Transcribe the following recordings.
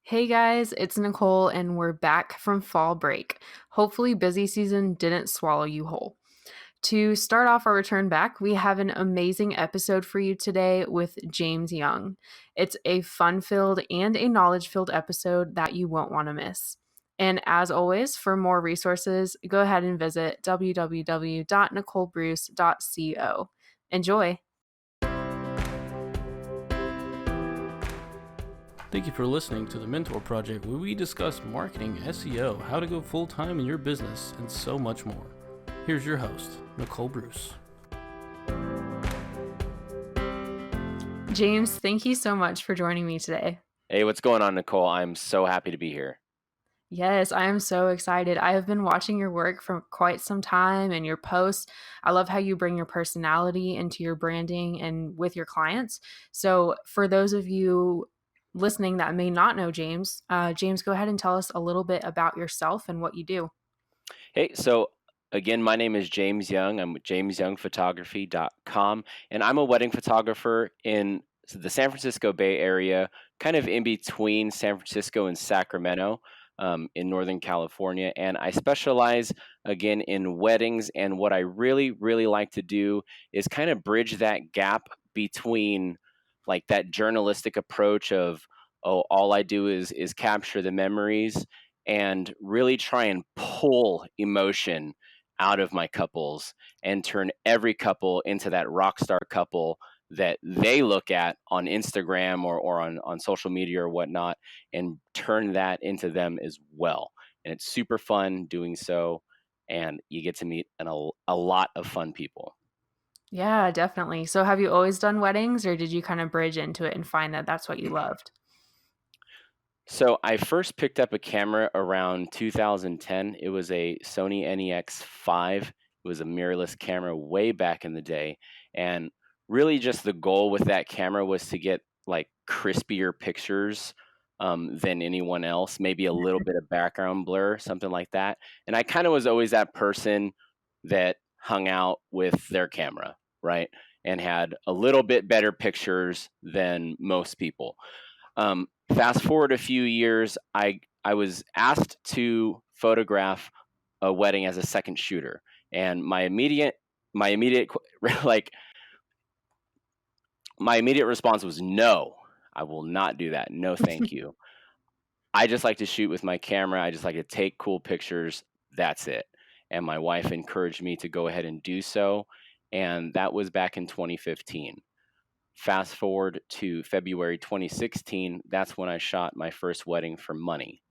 Hey guys, it's Nicole, and we're back from fall break. Hopefully, busy season didn't swallow you whole. To start off our return back, we have an amazing episode for you today with James Young. It's a fun filled and a knowledge filled episode that you won't want to miss. And as always, for more resources, go ahead and visit www.nicolebruce.co. Enjoy! Thank you for listening to the Mentor Project, where we discuss marketing, SEO, how to go full-time in your business, and so much more. Here's your host, Nicole Bruce. James, thank you so much for joining me today. Hey, what's going on, Nicole? I'm so happy to be here. Yes, I am so excited. I have been watching your work for quite some time and your posts. I love how you bring your personality into your branding and with your clients. So, for those of you listening that may not know James, James, go ahead and tell us a little bit about yourself and what you do. Hey, so again, my name is James Young. I'm with jamesyoungphotography.com, and I'm a wedding photographer in the San Francisco Bay Area, kind of in between San Francisco and Sacramento, in Northern California. And I specialize, again, in weddings. And what I really, really like to do is kind of bridge that gap between like that journalistic approach of, oh, all I do is capture the memories, and really try and pull emotion out of my couples and turn every couple into that rock star couple that they look at on Instagram or on social media or whatnot, and turn that into them as well. And it's super fun doing so, and you get to meet a lot of fun people. Yeah, definitely. So, have you always done weddings, or did you kind of bridge into it and find that that's what you loved? So I first picked up a camera around 2010. It was a Sony NEX5. It was a mirrorless camera way back in the day. And really just the goal with that camera was to get like crispier pictures than anyone else, maybe a little bit of background blur, something like that. And I kind of was always that person that hung out with their camera, right? And had a little bit better pictures than most people. Fast forward a few years, I was asked to photograph a wedding as a second shooter, and like my immediate response was no. I will not do that. No, thank you. I just like to shoot with my camera. I just like to take cool pictures. That's it. And my wife encouraged me to go ahead and do so, and that was back in 2015. Fast forward to February 2016, that's when I shot my first wedding for money.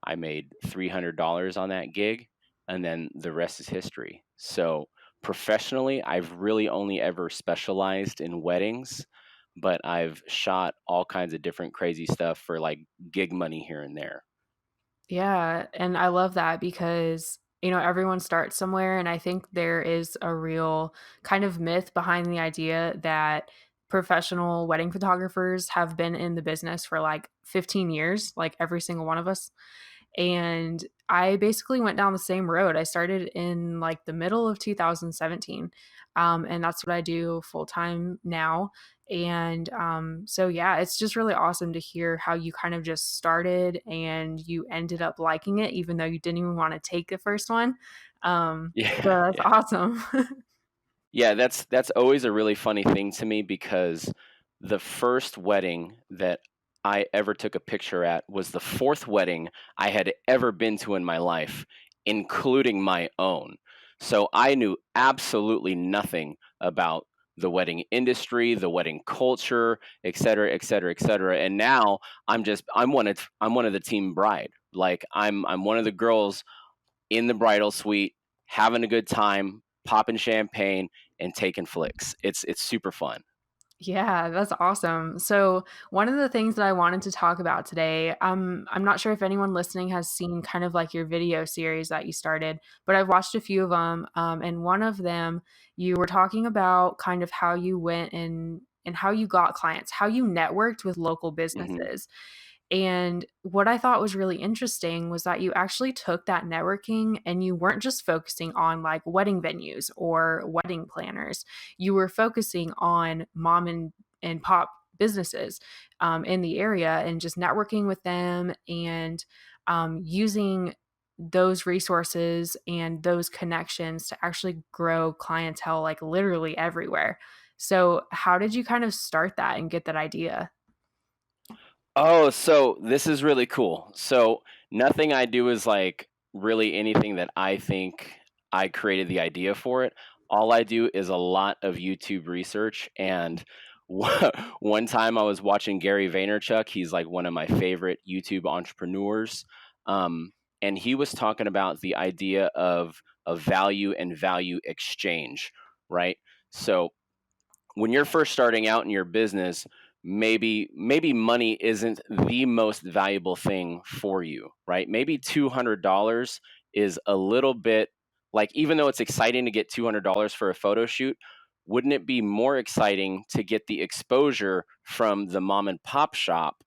I made $300 on that gig, and then the rest is history. So professionally, I've really only ever specialized in weddings, but I've shot all kinds of different crazy stuff for like gig money here and there. Yeah, and I love that because, everyone starts somewhere, and I think there is a real kind of myth behind the idea that professional wedding photographers have been in the business for like 15 years, like every single one of us. And I basically went down the same road. I started in like the middle of 2017. And that's what I do full time now. And so, yeah, it's just really awesome to hear how you kind of just started and you ended up liking it, even though you didn't even want to take the first one. So Yeah, that's yeah. awesome. Yeah, that's always a really funny thing to me, because the first wedding that I ever took a picture at was the fourth wedding I had ever been to in my life, including my own. So I knew absolutely nothing about the wedding industry, the wedding culture, et cetera, et cetera, et cetera. And now I'm one of the team bride. Like I'm one of the girls in the bridal suite, having a good time, popping champagne, and taking flicks. It's super fun. Yeah, that's awesome. So, one of the things that I wanted to talk about today, I'm not sure if anyone listening has seen kind of like your video series that you started, but I've watched a few of them. And one of them, you were talking about kind of how you went and how you got clients, how you networked with local hmm businesses. And what I thought was really interesting was that you actually took that networking and you weren't just focusing on like wedding venues or wedding planners. You were focusing on mom and pop businesses in the area, and just networking with them and using those resources and those connections to actually grow clientele like literally everywhere. So, how did you kind of start that and get that idea? Oh, so this is really cool. So nothing I do is like really anything that I think I created the idea for it. All I do is a lot of YouTube research. And one time I was watching Gary Vaynerchuk. He's like one of my favorite YouTube entrepreneurs. Um, and he was talking about the idea of value and value exchange, right? So when you're first starting out in your business, maybe money isn't the most valuable thing for you, right? Maybe $200 is a little bit, like, even though it's exciting to get $200 for a photo shoot, wouldn't it be more exciting to get the exposure from the mom and pop shop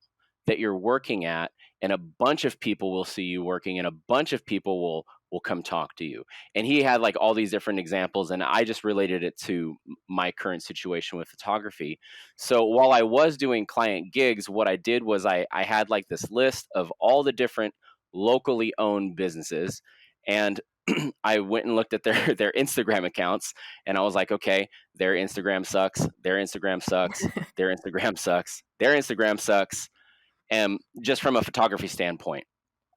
that you're working at, and a bunch of people will see you working, and a bunch of people will come talk to you? And he had like all these different examples, and I just related it to my current situation with photography. So while I was doing client gigs, what I did was I had like this list of all the different locally owned businesses, and I went and looked at their Instagram accounts, and I was like, okay, their Instagram sucks, their Instagram sucks, their Instagram sucks, their Instagram sucks, and just from a photography standpoint.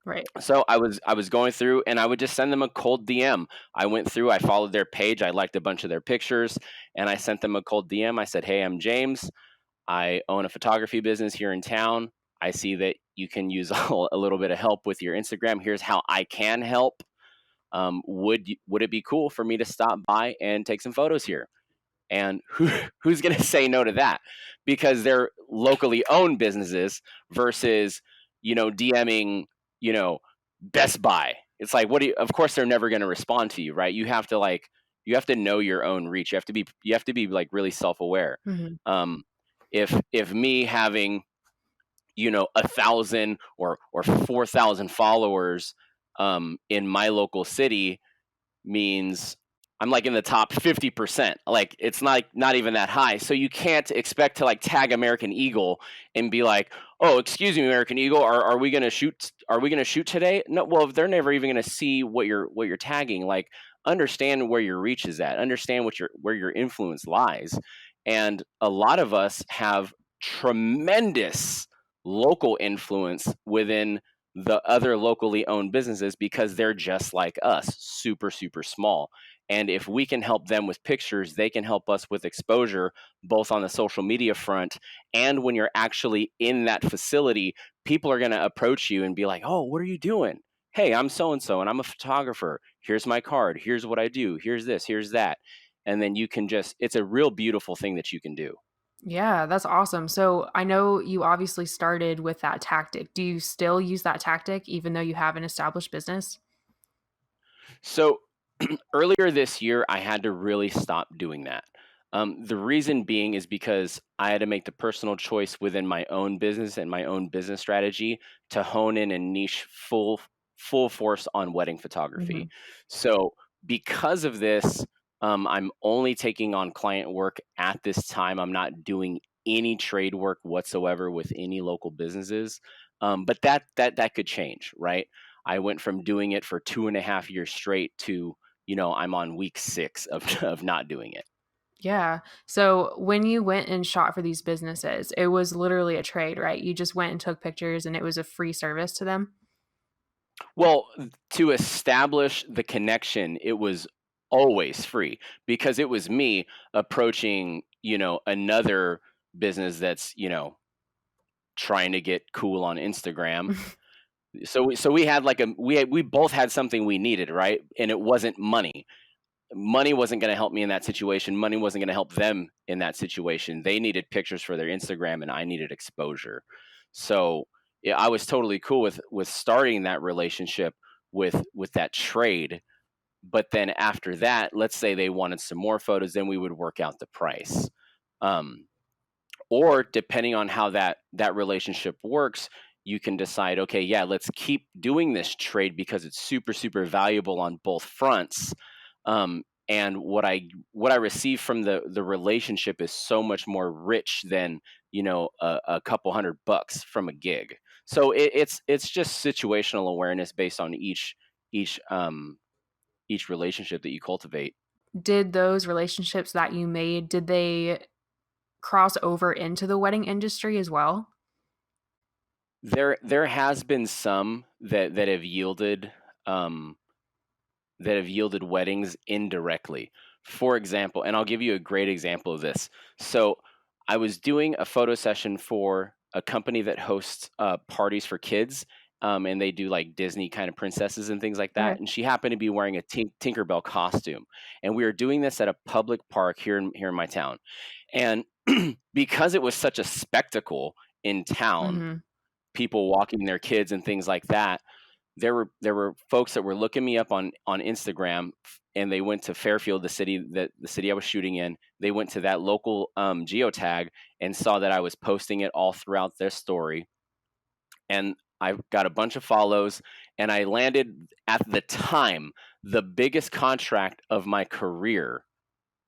Right. So I was going through, and I would just send them a cold DM. I went through, I followed their page, I liked a bunch of their pictures, and I sent them a cold DM. I said, "Hey, I'm James. I own a photography business here in town. I see that you can use a little bit of help with your Instagram. Here's how I can help. Would it be cool for me to stop by and take some photos here?" And who's going to say no to that? Because they're locally owned businesses versus, DMing, you know, Best Buy. It's like, of course they're never going to respond to you, right? You have to know your own reach. You have to be like really self-aware. Mhm. Um, if me having, 1,000 or 4,000 followers in my local city means I'm like in the top 50%. Like, it's not even that high. So you can't expect to like tag American Eagle and be like, "Oh, excuse me, American Eagle, are we going to shoot today?" No, well, if they're never even going to see what you're tagging, like, understand where your reach is at. Understand where your influence lies. And a lot of us have tremendous local influence within the other locally owned businesses because they're just like us, super, super small. And if we can help them with pictures, they can help us with exposure, both on the social media front and when you're actually in that facility. People are going to approach you and be like, "Oh, what are you doing? Hey, I'm so and so, and I'm a photographer. Here's my card. Here's what I do. Here's this, here's that." And then it's a real beautiful thing that you can do. Yeah, that's awesome. So, I know you obviously started with that tactic. Do you still use that tactic even though you have an established business? So earlier this year, I had to really stop doing that. The reason being is because I had to make the personal choice within my own business and my own business strategy to hone in and niche full force on wedding photography. Mhm. So because of this, I'm only taking on client work at this time. I'm not doing any trade work whatsoever with any local businesses. But that could change, right? I went from doing it for 2.5 years straight to, I'm on week 6 of of not doing it. Yeah. So, when you went and shot for these businesses, it was literally a trade, right? You just went and took pictures and it was a free service to them? Well, to establish the connection, it was always free because it was me approaching, another business that's, trying to get cool on Instagram. So we had like we both had something we needed, right? And it wasn't money. Money wasn't going to help me in that situation. Money wasn't going to help them in that situation. They needed pictures for their Instagram, and I needed exposure. So yeah, I was totally cool with starting that relationship with that trade. But then after that, let's say they wanted some more photos, then we would work out the price. Um, or depending on how that relationship works, you can decide, okay, yeah, let's keep doing this trade because it's super, super valuable on both fronts. And what I receive from the relationship is so much more rich than a couple $100 from a gig. So it's just situational awareness based on each each relationship that you cultivate. Did those relationships that you made, did they cross over into the wedding industry as well? There has been some that have yielded um, weddings indirectly. For example, and I'll give you a great example of this. So I was doing a photo session for a company that hosts parties for kids, and they do like Disney kind of princesses and things like that. Okay. And she happened to be wearing a Tinkerbell costume, and we were doing this at a public park here in my town. And because it was such a spectacle in town, Mhm. people walking their kids and things like that, there were folks that were looking me up on Instagram, and they went to Fairfield, the city I was shooting in. They went to that local geotag and saw that I was posting it all throughout their story, and I got a bunch of follows, and I landed at the time the biggest contract of my career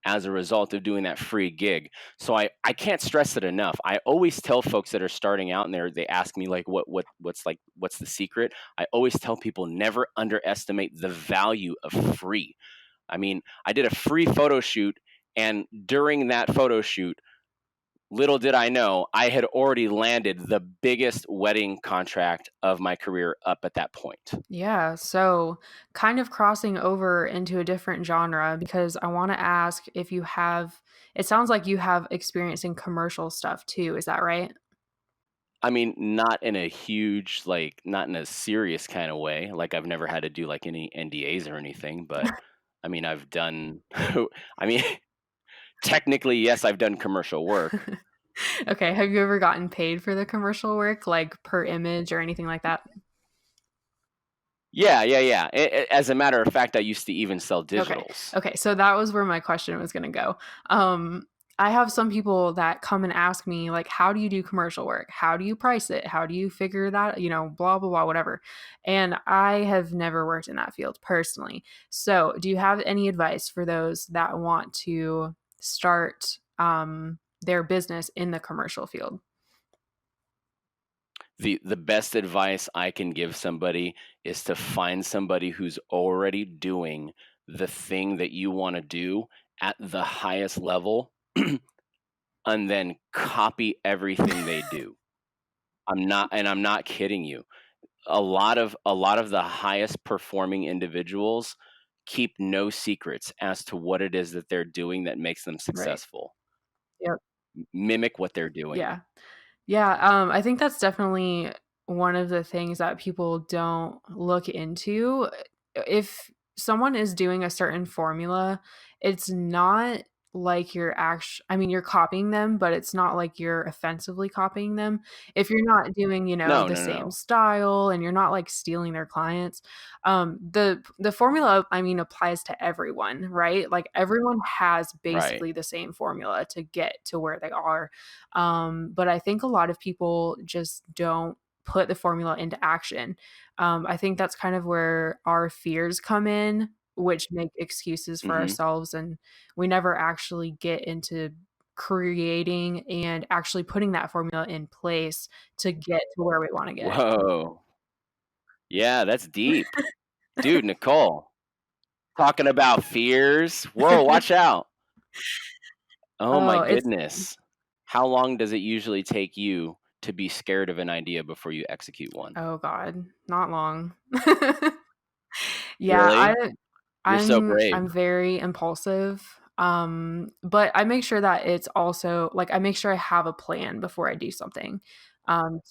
as a result of doing that free gig. So I can't stress it enough. I always tell folks that are starting out and they ask me like what's the secret? I always tell people never underestimate the value of free. I mean, I did a free photo shoot, and during that photo shoot, little did I know, I had already landed the biggest wedding contract of my career up at that point. Yeah, so kind of crossing over into a different genre because I wanna ask if you have it sounds like you have experience in commercial stuff too, is that right? I mean, not in a huge, like, not in a serious kind of way. Like, I've never had to do like any NDAs or anything, but I mean, I've done, I mean, technically, yes, I've done commercial work. Okay, have you ever gotten paid for the commercial work, like, per image or anything like that? Yeah, yeah, yeah. As a matter of fact, I used to even sell Okay. digitals. Okay, so that was where my question was gonna go. Um, I have some people that come and ask me, like, "How do you do commercial work? How do you price it? How do you figure that" blah, blah, blah, whatever. And I have never worked in that field personally. So, do you have any advice for those that want to start, their business in the commercial field? The best advice I can give somebody is to find somebody who's already doing the thing that you want to do at the highest level, and then copy everything they do. I'm not kidding you. A lot of the highest performing individuals keep no secrets as to what it is that they're doing that makes them Right. successful. Yep. Mimic what they're doing. Yeah. Yeah, I think that's definitely one of the things that people don't look into. If someone is doing a certain formula, it's not like you're I mean, you're copying them, but it's not like you're offensively copying them. If you're not doing, No, the no, same no. style and you're not like stealing their clients, the formula, I mean, applies to everyone, right? Like everyone has Right. basically the same formula to get to where they are, but I think a lot of people just don't put the formula into action. I think that's kind of where our fears come in, which make excuses for Mhm. ourselves, and we never actually get into creating and actually putting that formula in place to get to where we want to get. Whoa. Yeah, that's deep. Dude, Nicole, talking about fears. Whoa, watch out. Oh my Oh, it's goodness. How long does it usually take you to be scared of an idea before you execute one? oh god, not long. Yeah, Really? You're so brave. I'm very impulsive, but I make sure that it's also like, I make sure I have a plan before I do something,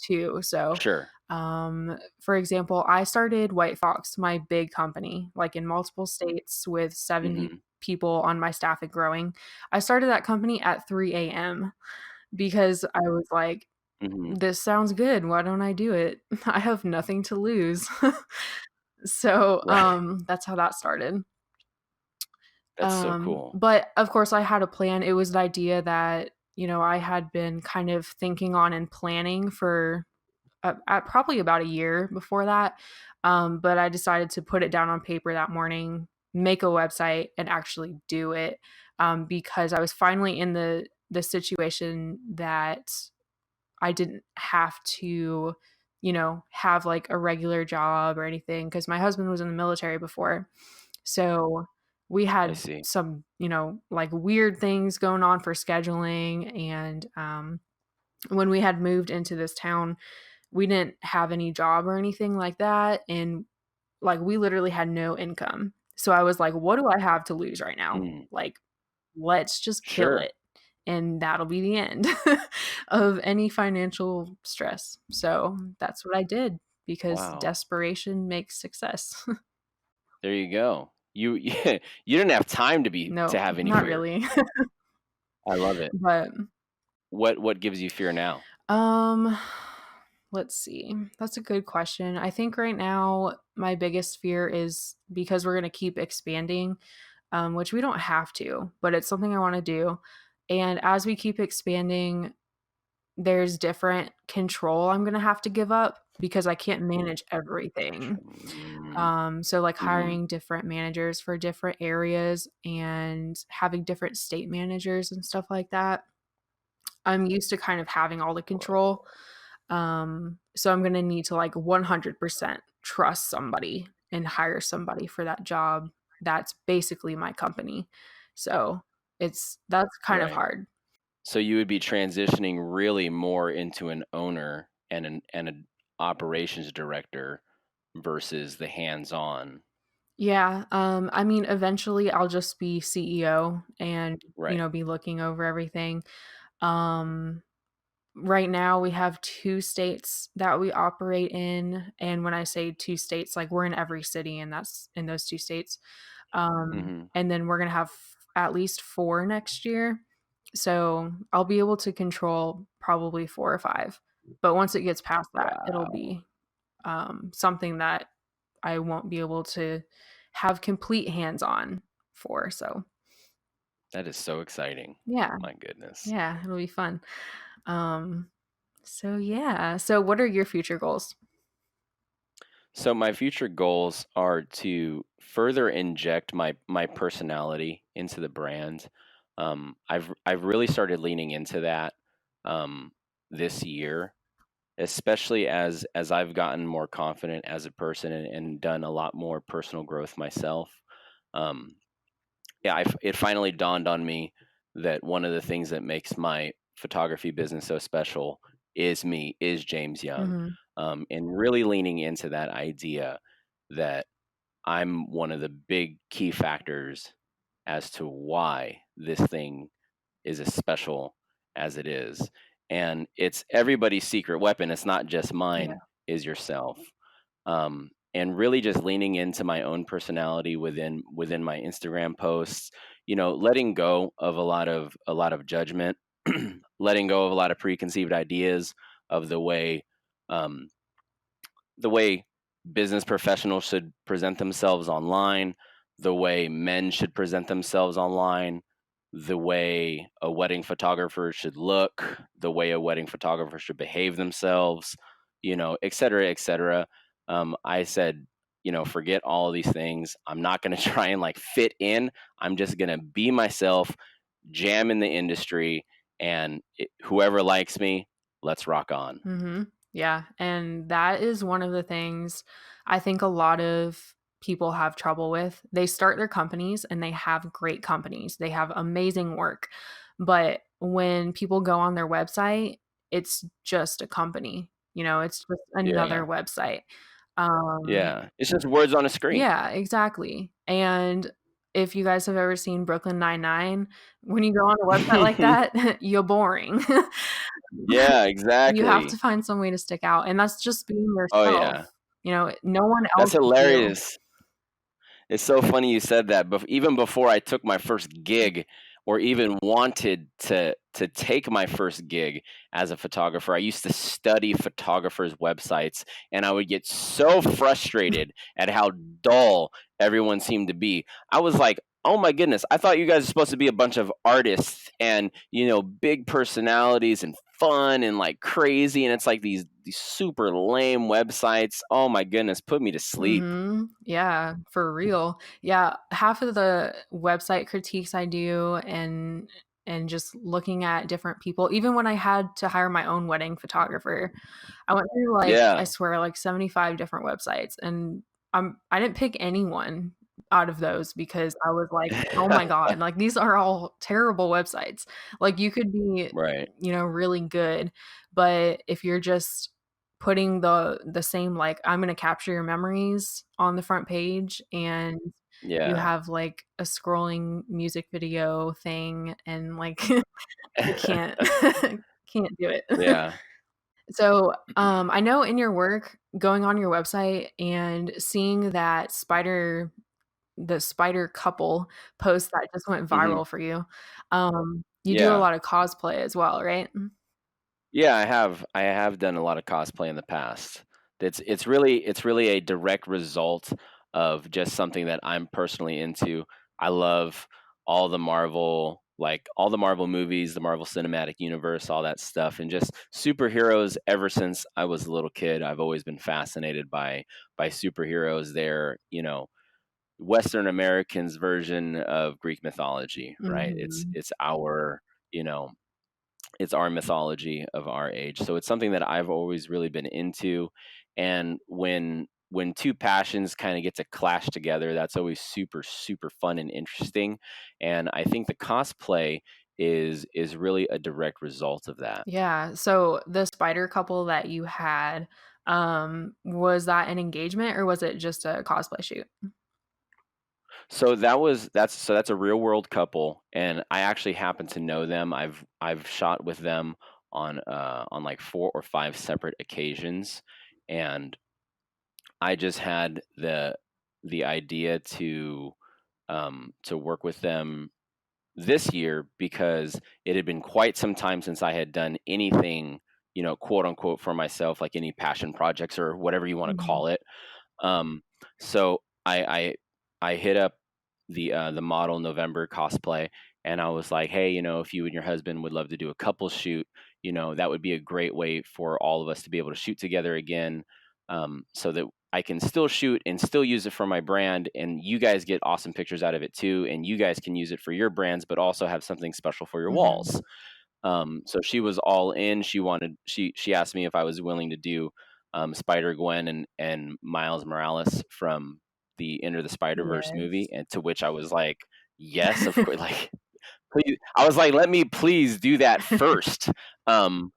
too. So, Sure. for example, I started White Fox, my big company, like, in multiple states with 70 Mhm. people on my staff and growing. I started that company at 3 AM because I was like, Mhm. "This sounds good, why don't I do it? I have nothing to lose." So, Right. that's how that started. That's so cool. But of course I had a plan. It was an idea that, I had been kind of thinking on and planning for probably about a year before that. But I decided to put it down on paper that morning, make a website, and actually do it, because I was finally in the situation that I didn't have to, have like a regular job or anything because my husband was in the military before. So we I had see. some, like weird things going on for scheduling. And when we had moved into this town, we didn't have any job or anything like that. And like we literally had no income. So I was like, what do I have to lose right now? Mm, Like, let's just kill sure. it. And that'll be the end of any financial stress. So that's what I did because Wow. desperation makes success. There you go. You you didn't have time to No, have any not fear. really. I love it. But What gives you fear now? um let's see. That's a good question. I think right now my biggest fear is because we're going to keep expanding, which we don't have to, but it's something I want to do. And as we keep expanding, there's different control I'm going to have to give up because I can't manage everything. Gotcha. Mm, So like mhm. hiring different managers for different areas and having different state managers and stuff like that. I'm used to kind of having all the control. So I'm going to need to like 100% trust somebody and hire somebody for that job. That's basically my company. So that's kind of Right. hard. So you would be transitioning really more into an owner an operations director versus the hands-on. Yeah. I mean, eventually I'll just be CEO and, Right. be looking over everything. Um, right now we have two states that we operate in. And when I say two states, like we're in every city and that's in those two states. Mhm. And then we're going to have at least four next year. So I'll be able to control probably four or five. But once it gets past that, it'll Wow. be something that I won't be able to have complete hands on for. So That is so exciting. yeah, My goodness. yeah, it'll be fun. Um, so yeah. So what are your future goals? So my future goals are to further inject my personality into the brand. I've really started leaning into that um, this year, especially as I've gotten more confident as a person and done a lot more personal growth myself. Um, yeah, it finally dawned on me that one of the things that makes my photography business so special is James Young, Mhm. and really leaning into that idea that I'm one of the big key factors as to why this thing is as special as it is. And it's everybody's secret weapon. It's not just Yeah. mine, is yourself. And really just leaning into my own personality within my Instagram posts, letting go of a lot of judgment, letting go of a lot of preconceived ideas of um, the way business professionals should present themselves online, the way men should present themselves online, the way a wedding photographer should look, the way a wedding photographer should behave themselves, et cetera, et cetera. I said, forget all of these things. I'm not going to try and like fit in. I'm just going to be myself, jam in the industry, and whoever likes me, let's rock on. Yeah, and that is one of the things I think a lot of people have trouble with. They start their companies and they have great companies. They have amazing work. But when people go on their website, it's just a company. It's just another Yeah. website. Um Yeah, it's just words on a screen. yeah, exactly. And if you guys have ever seen Brooklyn Nine-Nine, when you go on a website like that, you're boring. Yeah, You have to exactly. find some way to stick out, and that's just being Oh, yeah. yourself. No one That's else is you. hilarious. It's so funny you said that, but even before I took my first gig or even wanted to take my first gig as a photographer, I used to study photographers' websites, and I would get so frustrated at how dull everyone seemed to be. I was like, "Oh my goodness, I thought you guys are supposed to be a bunch of artists and, big personalities and fun and like crazy, and it's like these super lame websites. Oh my goodness, put me to sleep." Yeah, for real. Yeah, half of the website critiques I do and just looking at different people. Even when I had to hire my own wedding photographer, I went through, like, I Yeah. swear, like 75 different websites, and I didn't pick anyone out of those because I was like, "Oh my god, like, these are all terrible websites." Like, you could be, Right. really good, but if you're just putting the same, like, "I'm gonna capture your memories" on the front page, and you Yeah. have, like, a scrolling music video thing, and, like, you can't can't do it. Yeah. So, I know in your work, going on your website and seeing that the spider couple post that just went Mhm. viral for you, you do a Yeah. lot of cosplay as well, right? Yeah, I have done a lot of cosplay in the past. It's really a direct result of just something that I'm personally into. I love all the Marvel movies, the Marvel Cinematic Universe, all that stuff, and just superheroes ever since I was a little kid. I've always been fascinated by superheroes. They're, Western Americans' version of Greek mythology, right? Mhm. It's our, you know, it's our mythology of our age. So it's something that I've always really been into. And when two passions kind of get to clash together, that's always super, super fun and interesting. And I think the cosplay is really a direct result of that. Yeah, so the spider couple that you had, was that an engagement or was it just a cosplay shoot? So that's a real world couple, and I actually happen to know them. I've shot with them on like 4 or 5 separate occasions, and I just had the idea to work with them this year because it had been quite some time since I had done anything, quote unquote, for myself, like any passion projects or whatever you want to Mhm. call it. Um, so I hit up the model November cosplay, and I was like, hey, if you and your husband would love to do a couple shoot, that would be a great way for all of us to be able to shoot together again, so that I can still shoot and still use it for my brand, and you guys get awesome pictures out of it too, and you guys can use it for your brands, but also have something special for your Mhm. walls. So she was all in. She asked me if I was willing to do Spider Gwen and Miles Morales from the Enter the Spider Verse movie, Yes. and to which I was like, yes, of course. Like, please. I was like, let me please do that first. Um,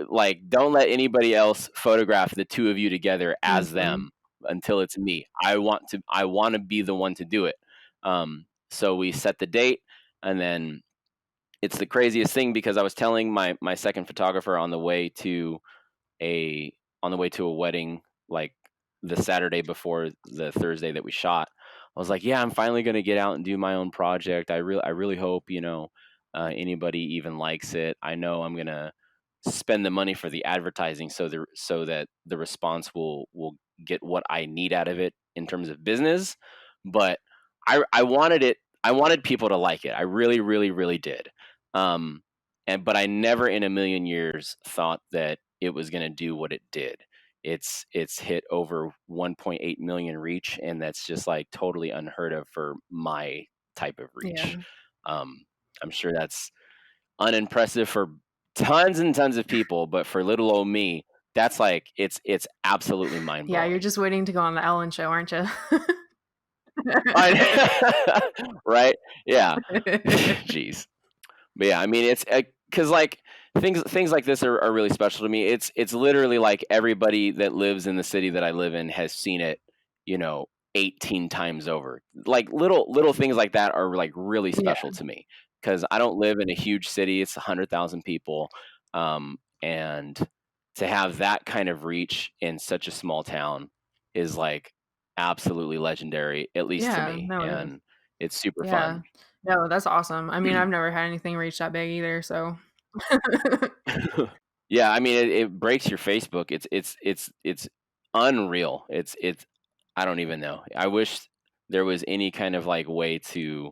like, don't let anybody else photograph the two of you together as Mhm. them until it's me. I want to be the one to do it. So we set the date, and then it's the craziest thing because I was telling my second photographer a on the way to a wedding, like the Saturday before the Thursday that we shot. I was like, yeah, I'm finally going to get out and do my own project. I really hope, anybody even likes it. I know I'm going to spend the money for the advertising so that the response will get what I need out of it in terms of business. But I wanted people to like it. I really, really, really did. Um, but I never in a million years thought that it was going to do what it did. It's hit over 1.8 million reach, and that's just like totally unheard of for my type of reach. Yeah. Um, I'm sure that's unimpressive for tons and tons of people, but for little old me, that's like it's absolutely mind Yeah, you're blowing. just waiting to go on the Ellen show, aren't you? Right? Yeah. Jeez. But yeah, I mean, it's because like things like this are really special to me. It's literally like everybody that lives in the city that I live in has seen it, you know, 18 times over. Like little things like that are like really Yeah. special to me because I don't live in a huge city. It's 100,000 people, and to have that kind of reach in such a small town is like absolutely legendary, at least to Yeah, me, no, it is. and it's super Yeah. fun. No, that's awesome. I mean, I've never had anything reach that big either, so Yeah, I mean, it breaks your Facebook. It's unreal. It's I don't even know. I wish there was any kind of like way to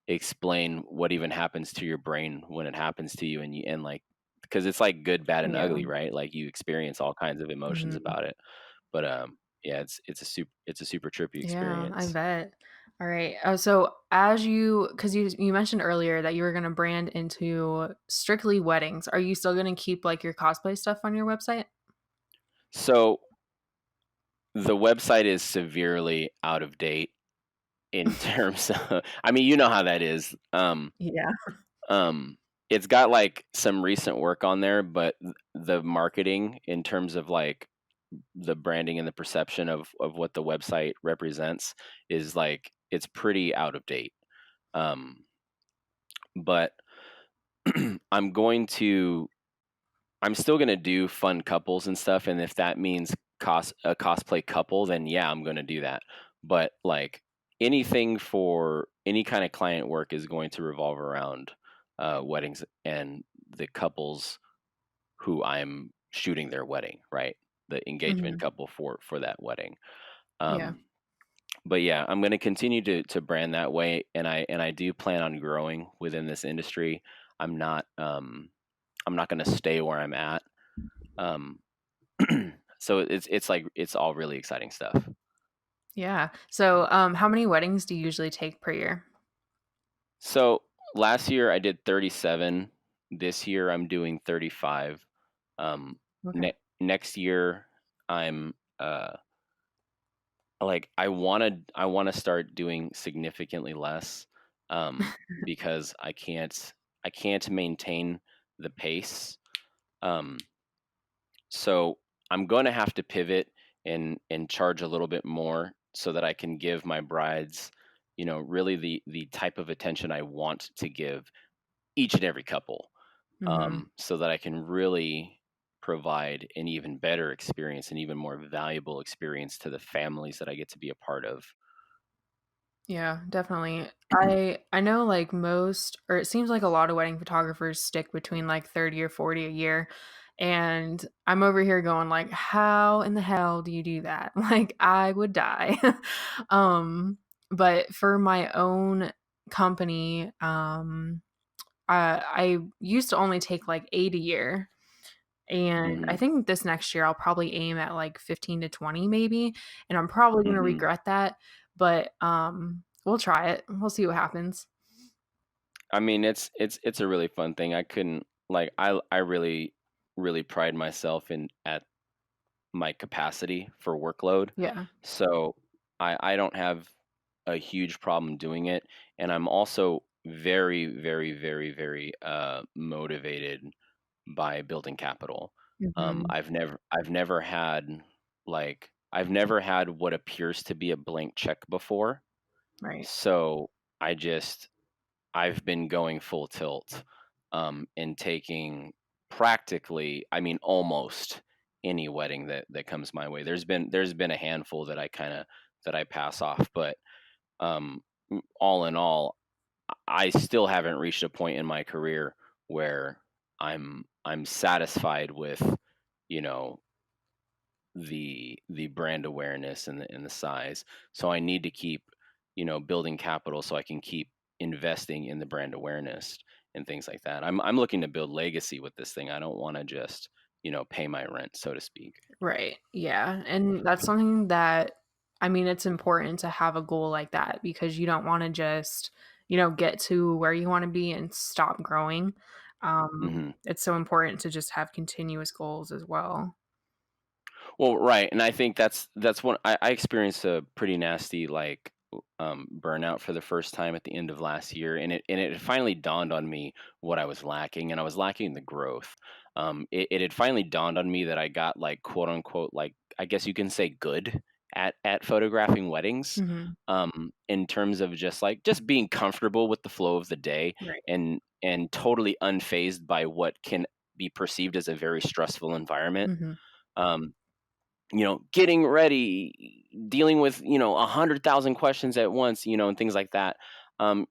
explain what even happens to your brain when it happens to you, and like because it's like good, bad, and yeah. ugly, right? Like you experience all kinds of emotions Mhm. about it. But yeah, it's a super trippy Yeah, I experience. bet. All right. So as you, because you mentioned earlier that you were going to brand into strictly weddings, are you still going to keep like your cosplay stuff on your website? So the website is severely out of date in terms of, I mean, you know how that is. Yeah. Um, it's got like some recent work on there, but the marketing in terms of like the branding and the perception of what the website represents is like it's pretty out of date. Um, but I'm going to I'm still gonna do fun couples and stuff, and if that means a cosplay couple, then yeah, I'm gonna do that. But like anything for any kind of client work is going to revolve around weddings and the couples who I'm shooting their wedding, right? The engagement Hmm. couple for that wedding. Yeah. Um, but yeah, I'm going to continue to brand that way, and I do plan on growing within this industry. I'm not I'm not going to stay where I'm at. Um, so it's like it's all really exciting stuff. Yeah. So, how many weddings do you usually take per year? So last year I did 37. This year I'm doing 35. Um, Okay. next year I'm like I want to start doing significantly less, because I can't maintain the pace. Um, so I'm going to have to pivot and charge a little bit more so that I can give my brides, really the type of attention I want to give each and every couple, Hmm. so that I can really provide an even better experience, an even more valuable experience to the families that I get to be a part of. Yeah, definitely. I know like most, or it seems like a lot of wedding photographers stick between like 30 or 40 a year. And I'm over here going like, how in the hell do you do that? Like I would die. But for my own company, I used to only take like 8 a year. And I Hmm. think this next year I'll probably aim at like 15 to 20 maybe, and I'm probably gonna Hmm. regret that, but, we'll try it. We'll see what happens. I mean, it's a really fun thing. I couldn't like I really pride myself in at my capacity for workload. Yeah. So I don't have a huge problem doing it, and I'm also very very very very motivated by building capital. Mhm. I've never had what appears to be a blank check before. Right. So I just I've been going full tilt, and taking practically, I mean, almost any wedding that comes my way. There's been a handful that I pass off, but all in all, I still haven't reached a point in my career where I'm satisfied with, you know, the brand awareness and the size. So I need to keep, building capital so I can keep investing in the brand awareness and things like that. I'm looking to build legacy with this thing. I don't want to just, pay my rent, so to speak. Right. Yeah, and that's something that I mean, it's important to have a goal like that because you don't wanna just, get to where you wanna be and stop growing. Hmm. It's so important to just have continuous goals as well. Well, right, and I think that's one I experienced a pretty nasty like burnout for the first time at the end of last year, and it finally dawned on me what I was lacking, and I was lacking the growth. It had finally dawned on me that I got like quote unquote like I guess you can say good at photographing weddings, Mhm. in terms of just being comfortable with the flow of the day Right. and totally unfazed by what can be perceived as a very stressful environment. Mhm. Um, getting ready, dealing with, 100,000 questions at once, and things like that.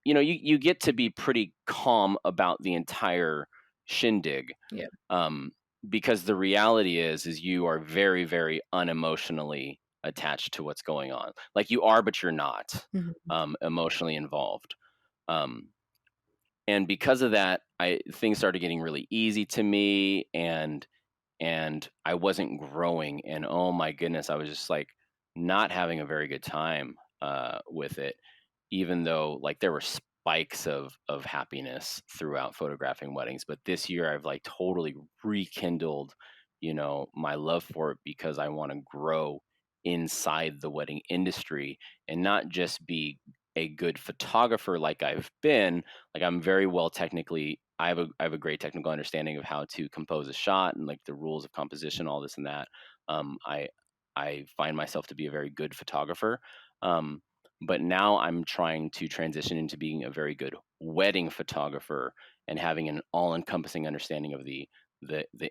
You get to be pretty calm about the entire shindig. Yeah. Um, because the reality is you are very, very unemotionally attached to what's going on. Like you are, but you're not, Mhm. emotionally involved. Um, and because of that, things started getting really easy to me, and I wasn't growing. And oh my goodness, I was just like not having a very good time with it. even though like there were spikes of happiness throughout photographing weddings. But this year I've like totally rekindled, my love for it because I want to grow inside the wedding industry and not just be a good photographer like I've been. Like I'm very well technically, I have a great technical understanding of how to compose a shot and like the rules of composition, all this and that. I find myself to be a very good photographer. Um, but now I'm trying to transition into being a very good wedding photographer and having an all-encompassing understanding of the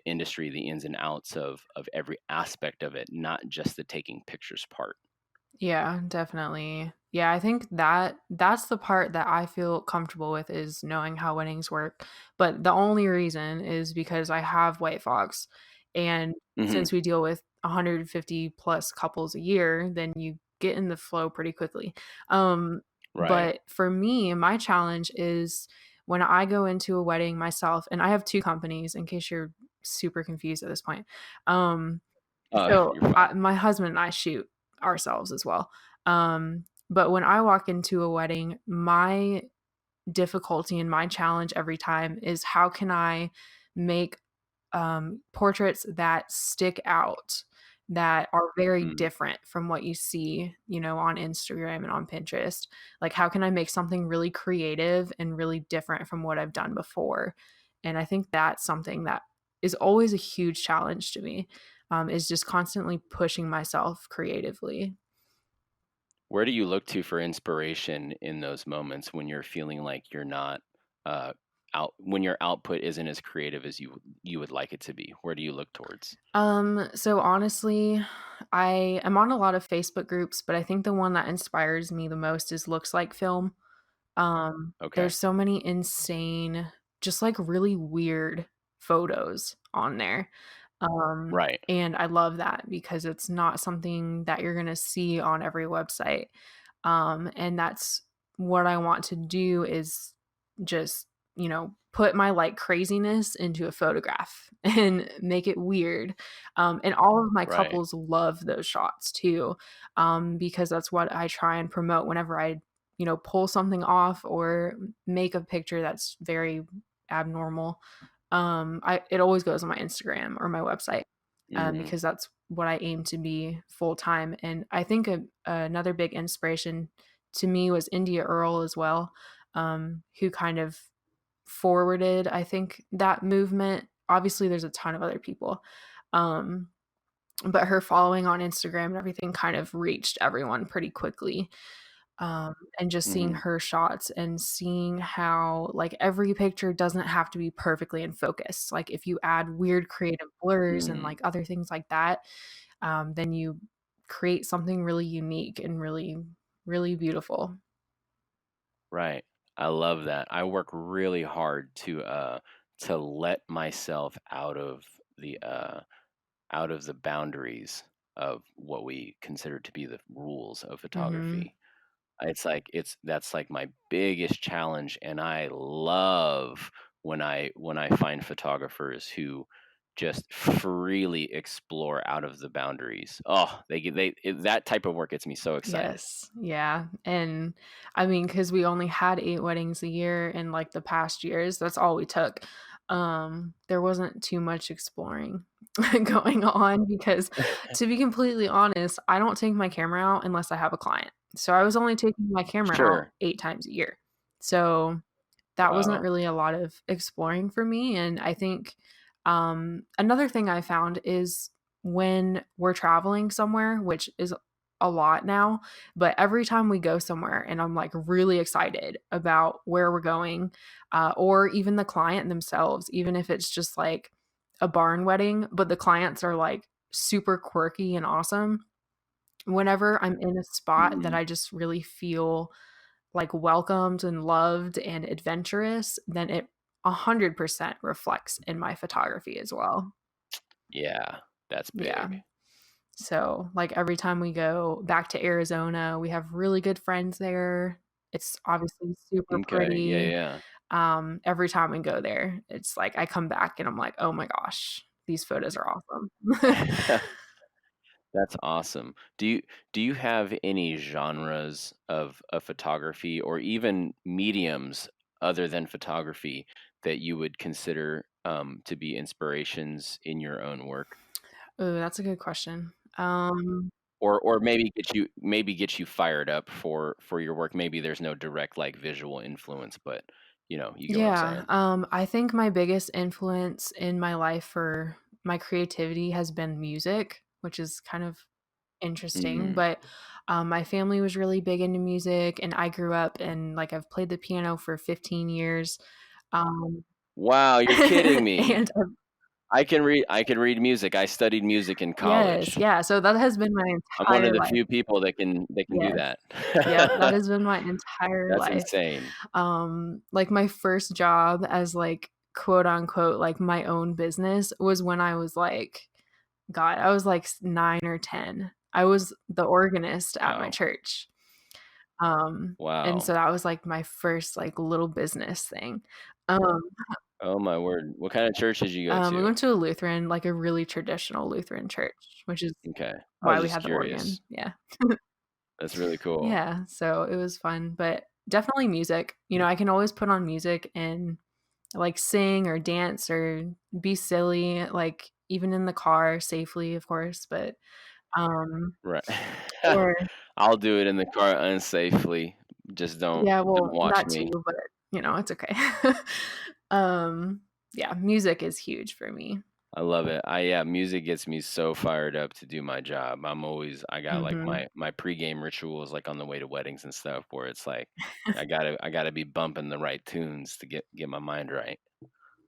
industry, the ins and outs of every aspect of it, not just the taking pictures part. Yeah, definitely. Yeah, I think that that's the part that I feel comfortable with is knowing how weddings work. But the only reason is because I have White Fox. And Hmm. since we deal with 150 plus couples a year, then you get in the flow pretty quickly. Right. But for me, my challenge is when I go into a wedding myself, and I have two companies in case you're super confused at this point. Um, so You're fine. my husband and I shoot ourselves as well. But when I walk into a wedding, my difficulty and my challenge every time is how can I make portraits that stick out, that are very Mm. different from what you see, on Instagram and on Pinterest. Like, how can I make something really creative and really different from what I've done before? And I think that's something that is always a huge challenge to me, is just constantly pushing myself creatively. Where do you look to for inspiration in those moments when you're feeling like you're not uh, when your output isn't as creative as you would like it to be? Where do you look towards? So honestly, I am on a lot of Facebook groups, but I think the one that inspires me the most is Looks Like Film. Okay. There's so many insane, just like really weird photos on there. Right. And I love that because it's not something that you're gonna see on every website. And that's what I want to do is just, put my like craziness into a photograph and make it weird. And all of my Right. couples love those shots too, because that's what I try and promote whenever I, pull something off or make a picture that's very abnormal. It always goes on my Instagram or my website, Mm. because that's what I aim to be full time. And I think another big inspiration to me was India Earl as well, who kind of forwarded, I think, that movement. Obviously, there's a ton of other people, um, but her following on Instagram and everything kind of reached everyone pretty quickly. And just seeing Hmm. her shots and seeing how like every picture doesn't have to be perfectly in focus. Like if you add weird creative blurs and Mm. like other things like that, then you create something really unique and really, really beautiful. Right. I love that. I work really hard to let myself out of the boundaries of what we consider to be the rules of Mhm. photography. It's like it's that's like my biggest challenge, and I love when I find photographers who just freely explore out of the boundaries. Oh, that type of work gets me so excited. Yes. Yeah. And I mean, because we only had 8 weddings a year in like the past years, that's all we took. There wasn't too much exploring going on because to be completely honest, I don't take my camera out unless I have a client. So I was only taking my camera out Sure. 8 times a year. So that wasn't Wow. really a lot of exploring for me. And I think another thing I found is when we're traveling somewhere, which is a lot now, but every time we go somewhere and I'm like really excited about where we're going, or even the client themselves, even if it's just like a barn wedding, but the clients are like super quirky and awesome. Whenever I'm in a spot that Mhm. I just really feel like welcomed and loved and adventurous, then it 100% reflects in my photography as well. Yeah, that's Yeah. big. So, like, every time we go back to Arizona, we have really good friends there. It's obviously super Okay. Yeah, pretty. yeah. Every time we go there, it's like I come back and I'm like, "Oh my gosh, these photos are awesome." That's awesome. Do you have any genres of photography or even mediums other than photography that you would consider to be inspirations in your own work? Ooh, that's a good question. Or maybe get you fired up for your work. Maybe there's no direct like visual influence, but you get what I'm Yeah, saying? I think my biggest influence in my life for my creativity has been music, which is kind of interesting, Mm. but, my family was really big into music, and I grew up and, like, I've played the piano for 15 years, um, Wow, you're kidding me. and, I can read music. I studied music in yes, college. yeah, so that has been my I'm one of entire the life. few people that can do Yes, that. yep, that has been my entire That's life. insane. Like, my first job as, like, quote, unquote, like, my own business was when I was, like, God, I was, like, 9 or 10. I was the organist at my Wow. church. And Wow. so that was, like, my first, like, little business thing. Um, Oh my word. What kind of church did you go we to? went to a Lutheran, like, a really traditional Lutheran church, which is Okay. I was why we just had the organ, curious. yeah. That's really cool. Yeah, so it was fun, but definitely music. I can always put on music and, like, sing or dance or be silly, like, even in the car safely, of course, but, um Right. or I'll do it in the car unsafely. Just don't yeah, don't well, watch that me. too, but, it's okay. Um, yeah, music is huge for me. I love it. Yeah, music gets me so fired up to do my job. I got like Mhm. my pregame rituals like on the way to weddings and stuff where it's like I gotta be bumping the right tunes to get my mind right.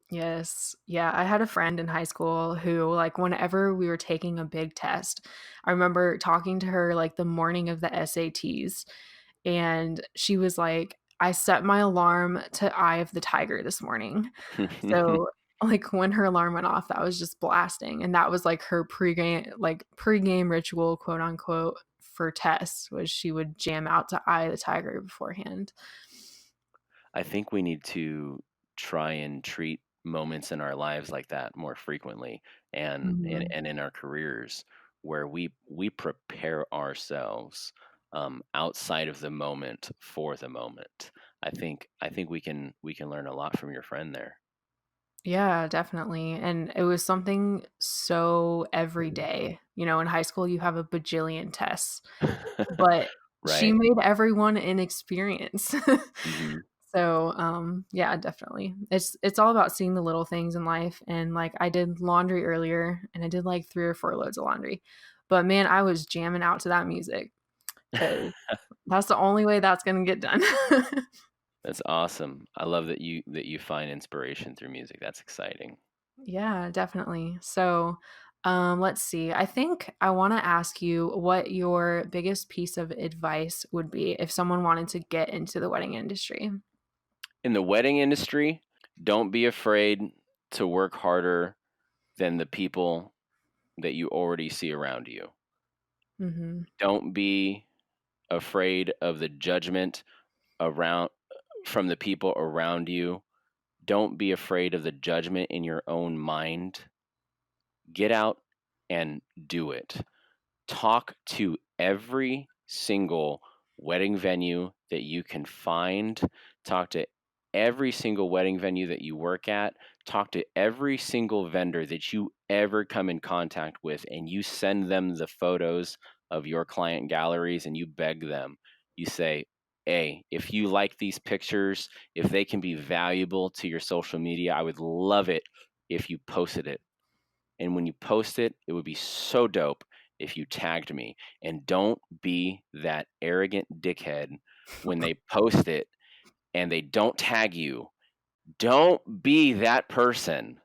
Yes. Yeah, I had a friend in high school who, like, whenever we were taking a big test, I remember talking to her, like, the morning of the SATs, and she was like, "I set my alarm to Eye of the Tiger this morning." So, like, when her alarm went off, that was just blasting, and that was, like, her pregame ritual, quote, unquote, for tests, was she would jam out to Eye of the Tiger beforehand. I think we need to try and treat moments in our lives like that more frequently and and, Mhm. and in our careers where we prepare ourselves outside of the moment for the moment. I think we can learn a lot from your friend there. Yeah, definitely, and it was something so everyday. In high school, you have a bajillion tests, but she Right. made everyone an experience. Hmm. So, yeah, definitely. It's all about seeing the little things in life, and, like, I did laundry earlier, and I did, like, 3 or 4 loads of laundry, but, man, I was jamming out to that music because that's the only way that's gonna get done. That's awesome. I love that you find inspiration through music. That's exciting. Yeah, definitely. So, let's see. I think I want to ask you what your biggest piece of advice would be if someone wanted to get into the wedding industry. In the wedding industry, don't be afraid to work harder than the people that you already see around you. Mhm. Don't be afraid of the judgment around from the people around you. Don't be afraid of the judgment in your own mind. Get out and do it. Talk to every single wedding venue that you can find. Talk to every single wedding venue that you work at. Talk to every single vendor that you ever come in contact with, and you send them the photos of your client galleries and you beg them. You say, hey, if you like these pictures, if they can be valuable to your social media, I would love it if you posted it. And when you post it, it would be so dope if you tagged me. And don't be that arrogant dickhead when they post it and they don't tag you. Don't be that person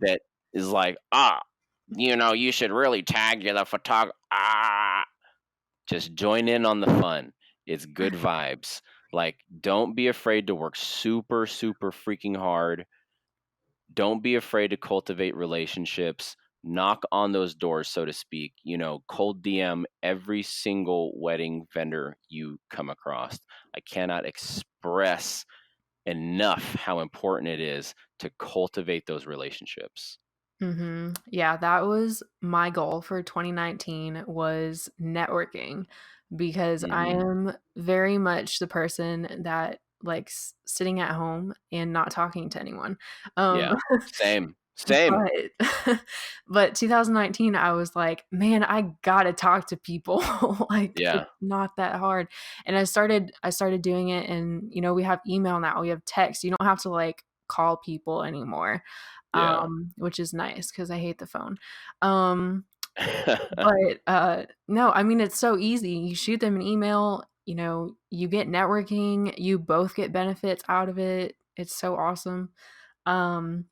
that is like, you should really tag you, the photographer. Just join in on the fun. It's good vibes. Like, don't be afraid to work super, super freaking hard. Don't be afraid to cultivate relationships, knock on those doors, so to speak. Cold DM every single wedding vendor you come across. I cannot express enough how important it is to cultivate those relationships. Yeah, that was my goal for 2019 was networking because I Hmm. am very much the person that likes sitting at home and not talking to anyone. Um, Yeah, same, same. but but 2019, I was like, man, I gotta talk to people. Like Yeah, it's not that hard. And I started doing it, and we have email now, we have text. You don't have to like call people anymore, yeah. which is nice because I hate the phone. Um, but no, I mean it's so easy. You shoot them an email, you get networking, you both get benefits out of it. It's so awesome. Um,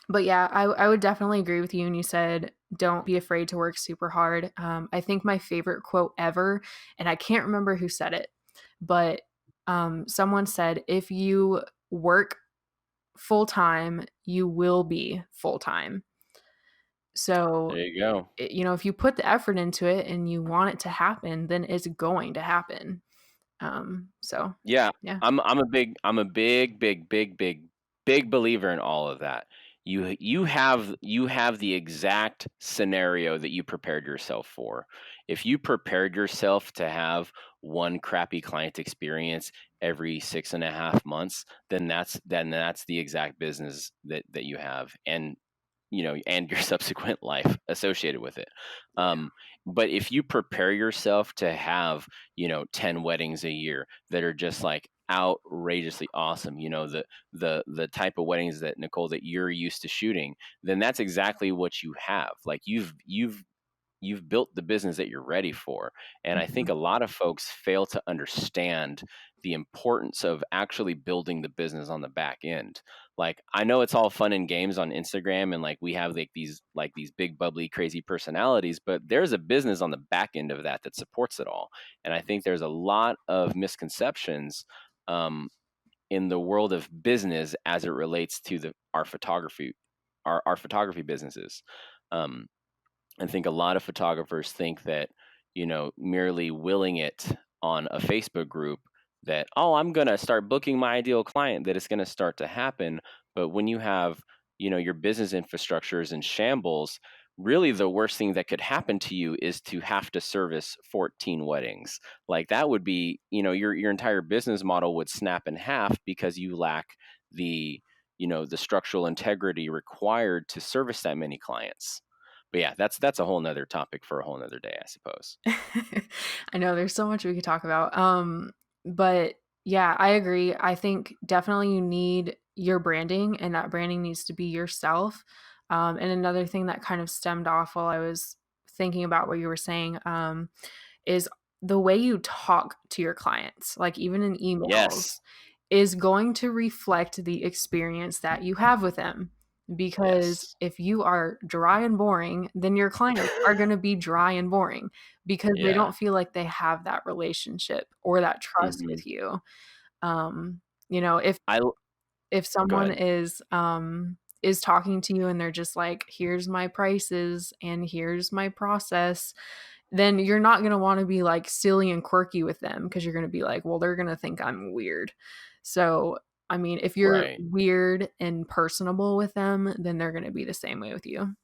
but yeah, I would definitely agree with you when you said don't be afraid to work super hard. I think my favorite quote ever, and I can't remember who said it, but someone said, if you work full time, you will be full time. There So, you go. if you put the effort into it and you want it to happen, then it's going to happen. So Yeah, yeah. I'm a big believer in all of that. You have the exact scenario that you prepared yourself for. If you prepared yourself to have one crappy client experience every 6.5 months, then that's the exact business that you have. And your subsequent life associated with it. Um, but if you prepare yourself to have 10 weddings a year that are just like outrageously awesome, the type of weddings that Nicole that you're used to shooting, then that's exactly what you have. Like you've built the business that you're ready for. And I think Mhm. a lot of folks fail to understand the importance of actually building the business on the back end. Like I know it's all fun and games on Instagram and like we have like these big bubbly crazy personalities, but there's a business on the back end of that supports it all. And I think there's a lot of misconceptions um, in the world of business as it relates to our photography businesses. Um, I think a lot of photographers think that, merely willing it on a Facebook group that, oh, I'm going to start booking my ideal client, that it's going to start to happen. But when you have, your business infrastructure is in shambles, really the worst thing that could happen to you is to have to service 14 weddings. Like that would be, your entire business model would snap in half because you lack the, the structural integrity required to service that many clients. But yeah, that's a whole nother topic for a whole nother day, I suppose. I know there's so much we could talk about. But yeah, I agree. I think definitely you need your branding, and that branding needs to be yourself. And another thing that kind of stemmed off while I was thinking about what you were saying, is the way you talk to your clients, like even in emails, Yes. is going to reflect the experience that you have with them. Because Yes. if you are dry and boring, then your clients are going to be dry and boring because they Yeah. don't feel like they have that relationship or that trust Hmm. with you. Um, if I Go someone ahead. is talking to you and they're just like, here's my prices and here's my process, then you're not going to want to be like silly and quirky with them because you're going to be like, well, they're going to think I'm weird. So, I mean, if you're Right. weird and personable with them, then they're going to be the same way with you.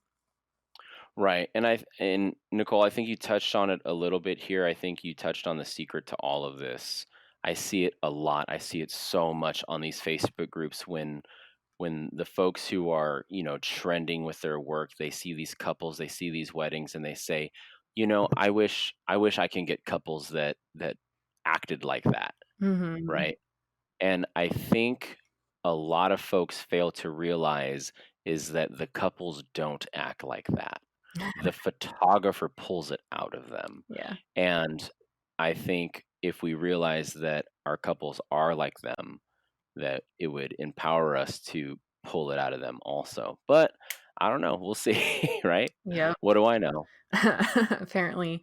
Right. And Nicole, I think you touched on it a little bit here. I think you touched on the secret to all of this. I see it a lot. I see it so much on these Facebook groups when the folks who are, trending with their work, they see these couples, they see these weddings and they say, I wish I can get couples that acted like that, Mhm. right? And I think a lot of folks fail to realize is that the couples don't act like that. The photographer pulls it out of them. Yeah. And I think if we realize that our couples are like them, that it would empower us to pull it out of them also. But I don't know. We'll see, right? Yep. What do I know? Apparently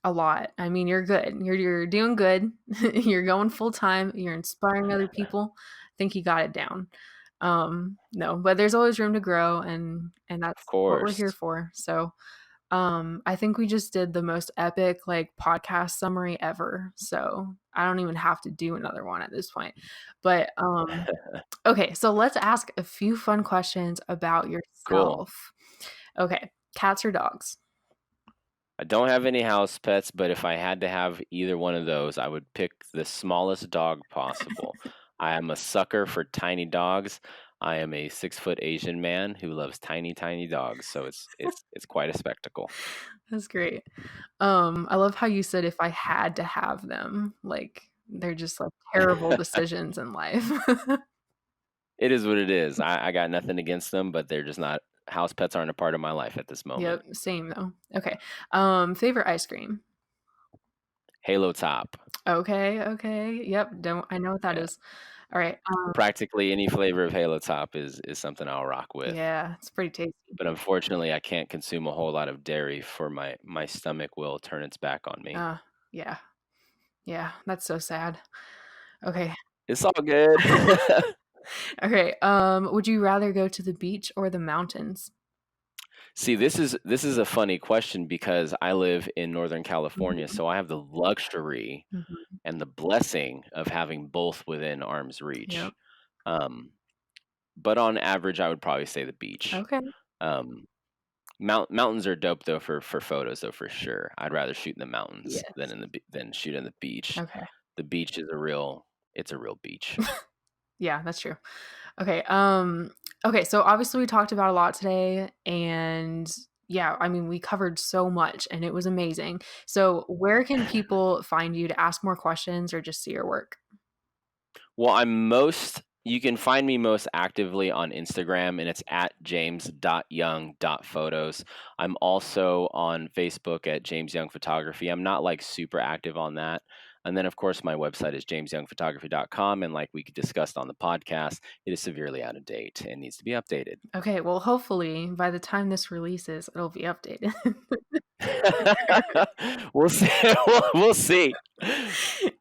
a lot. I mean, you're good. You're doing good. You're going full time. You're inspiring other people. I think you got it down. No, but there's always room to grow, and Of that's what we're here course. for. So, I think we just did the most epic like podcast summary ever. So I don't even have to do another one at this point. But okay, so let's ask a few fun questions about Cool. yourself. Okay, cats or dogs? I don't have any house pets, but if I had to have either one of those, I would pick the smallest dog possible. I am a sucker for tiny dogs. I am a 6 foot Asian man who loves tiny, tiny dogs, so it's quite a spectacle. That's great. I love how you said if I had to have them, like they're just like terrible decisions in life. It is what it is. I got nothing against them, but they're just not house pets aren't a part of my life at this moment. Yep, same though. Okay. Favorite ice cream? Halo Top. Okay. Yep, don't I know what that Yeah. is. All right. Practically any flavor of Halo Top is something I'll rock with. Yeah, it's pretty tasty. But unfortunately, I can't consume a whole lot of dairy for my stomach will turn its back on me. Yeah. Yeah, that's so sad. Okay. It's all good. Okay. Would you rather go to the beach or the mountains? See, this is a funny question because I live in Northern California, Mhm. so I have the luxury Mhm. and the blessing of having both within arm's Yep. reach. Um, but on average, I would probably say the beach. Okay. Um, mountains are dope though for photos though for sure. I'd rather shoot in the mountains Yes. than shoot in the beach. Okay. The beach is it's a real beach. Yeah, that's true. Okay. Okay, so obviously we talked about a lot today and yeah, I mean we covered so much and it was amazing. So where can people find you to ask more questions or just see your work? Well, you can find me most actively on Instagram and it's at james.young.photos. I'm also on Facebook at James Young Photography. I'm not like super active on that. And then of course my website is jamesyoungphotography.com and like we discussed on the podcast, it is severely out of date and needs to be updated. Okay, well hopefully by the time this releases it'll be updated. We'll see. We'll see.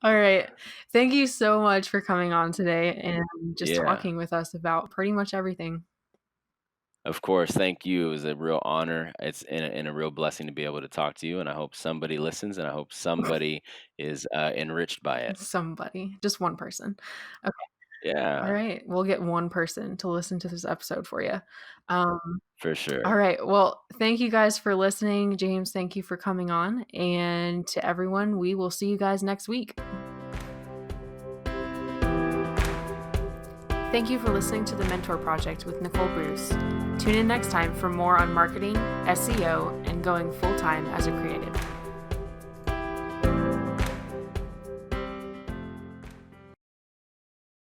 All right. Thank you so much for coming on today and just Yeah. talking with us about pretty much everything. Of course, thank you. It was a real honor. It's and a real blessing to be able to talk to you, and I hope somebody listens, and I hope somebody is enriched by it. Somebody, just one person. Okay. All Yeah, right. We'll get one person to listen to this episode for you. for All sure. right. Well, thank you guys for listening. James, thank you for coming on. And to everyone, we will see you guys next week. Thank you for listening to the Mentor Project with Nicole Bruce. Tune in next time for more on marketing, SEO, and going full-time as a creative.